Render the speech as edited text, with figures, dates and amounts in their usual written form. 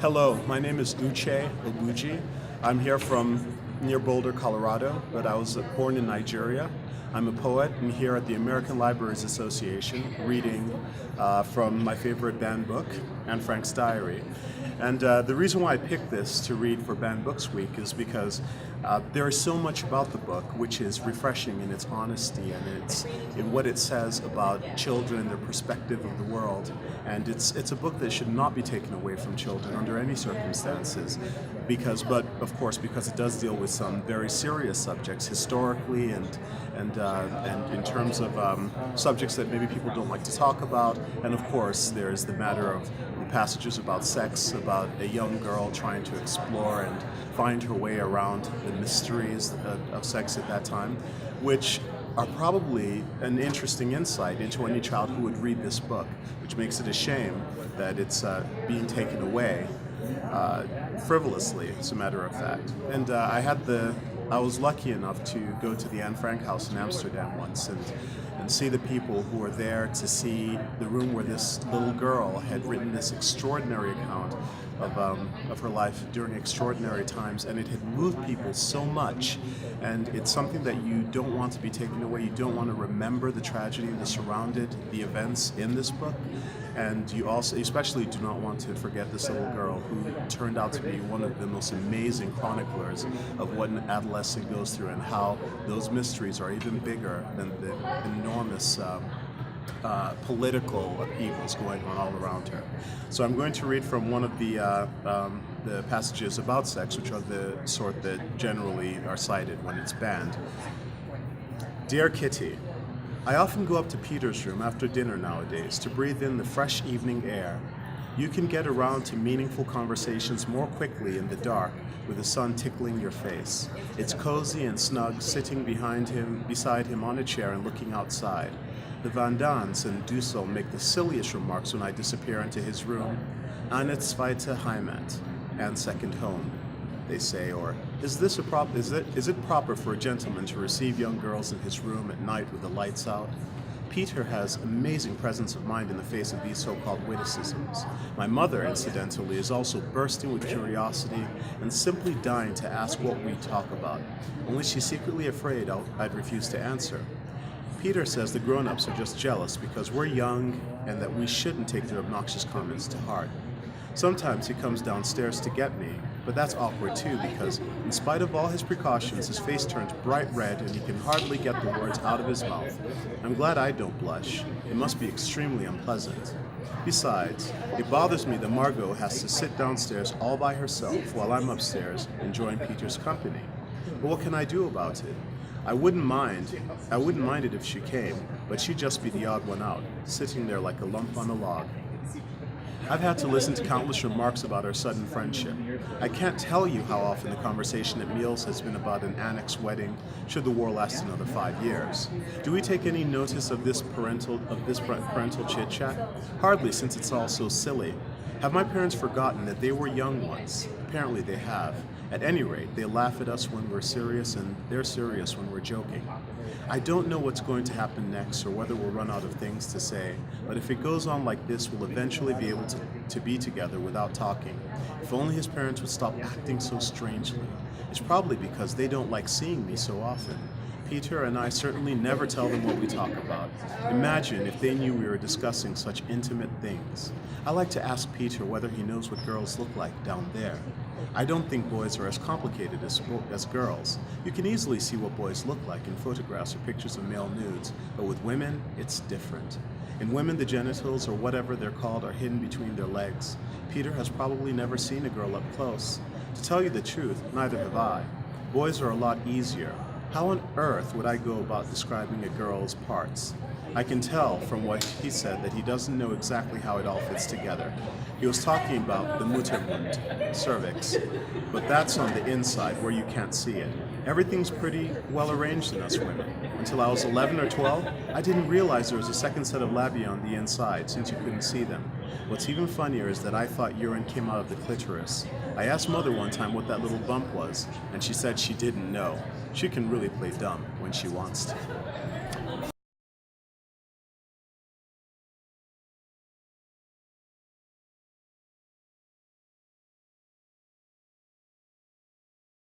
Hello, my name is Uche Ogbuji. I'm here from near Boulder, Colorado, but I was born in Nigeria. I'm a poet and here at the American Libraries Association reading from my favorite banned book, Anne Frank's Diary. And the reason why I picked this to read for Banned Books Week is because there is so much about the book which is refreshing in its honesty and in what it says about children and their perspective of the world. And it's a book that should not be taken away from children under any circumstances, but of course because it does deal with some very serious subjects historically and in terms of subjects that maybe people don't like to talk about. And of course there's the matter of the passages about sex, about a young girl trying to explore and find her way around the mysteries of sex at that time, which are probably an interesting insight into any child who would read this book, which makes it a shame that it's being taken away frivolously, as a matter of fact. And I was lucky enough to go to the Anne Frank house in Amsterdam once and see the people who were there to see the room where this little girl had written this extraordinary account of her life during extraordinary times, and it had moved people so much. And it's something that you don't want to be taken away. You don't want to remember the tragedy that surrounded the events in this book. And you also especially do not want to forget this little girl who turned out to be one of the most amazing chroniclers of what an adolescent goes through and how those mysteries are even bigger than the enormous political upheavals going on all around her. So I'm going to read from one of the passages about sex, which are the sort that generally are cited when it's banned. Dear Kitty, I often go up to Peter's room after dinner nowadays to breathe in the fresh evening air. You can get around to meaningful conversations more quickly in the dark with the sun tickling your face. It's cozy and snug sitting beside him on a chair and looking outside. The Van Dans and Dussel make the silliest remarks when I disappear into his room. Eine zweite Heimat, and second home, they say, or is it proper for a gentleman to receive young girls in his room at night with the lights out? Peter has amazing presence of mind in the face of these so-called witticisms. My mother, incidentally, is also bursting with curiosity and simply dying to ask what we talk about, only she's secretly afraid I'd refuse to answer. Peter says the grown-ups are just jealous because we're young and that we shouldn't take their obnoxious comments to heart. Sometimes he comes downstairs to get me, but that's awkward too because in spite of all his precautions, his face turns bright red and he can hardly get the words out of his mouth. I'm glad I don't blush. It must be extremely unpleasant. Besides, it bothers me that Margot has to sit downstairs all by herself while I'm upstairs enjoying Peter's company. But what can I do about it? I wouldn't mind it if she came, but she'd just be the odd one out, sitting there like a lump on a log. I've had to listen to countless remarks about our sudden friendship. I can't tell you how often the conversation at meals has been about an annexed wedding, should the war last another 5 years. Do we take any notice of this parental chit-chat? Hardly, since it's all so silly. Have my parents forgotten that they were young once? Apparently they have. At any rate, they laugh at us when we're serious and they're serious when we're joking. I don't know what's going to happen next or whether we'll run out of things to say, but if it goes on like this, we'll eventually be able to be together without talking. If only his parents would stop acting so strangely. It's probably because they don't like seeing me so often. Peter and I certainly never tell them what we talk about. Imagine if they knew we were discussing such intimate things. I like to ask Peter whether he knows what girls look like down there. I don't think boys are as complicated as girls. You can easily see what boys look like in photographs or pictures of male nudes, but with women, it's different. In women, the genitals, or whatever they're called, are hidden between their legs. Peter has probably never seen a girl up close. To tell you the truth, neither have I. Boys are a lot easier. How on earth would I go about describing a girl's parts? I can tell from what he said that he doesn't know exactly how it all fits together. He was talking about the Muttermund, cervix, but that's on the inside where you can't see it. Everything's pretty well arranged in us women. Until I was 11 or 12, I didn't realize there was a second set of labia on the inside since you couldn't see them. What's even funnier is that I thought urine came out of the clitoris. I asked Mother one time what that little bump was, and she said she didn't know. She can really play dumb when she wants to.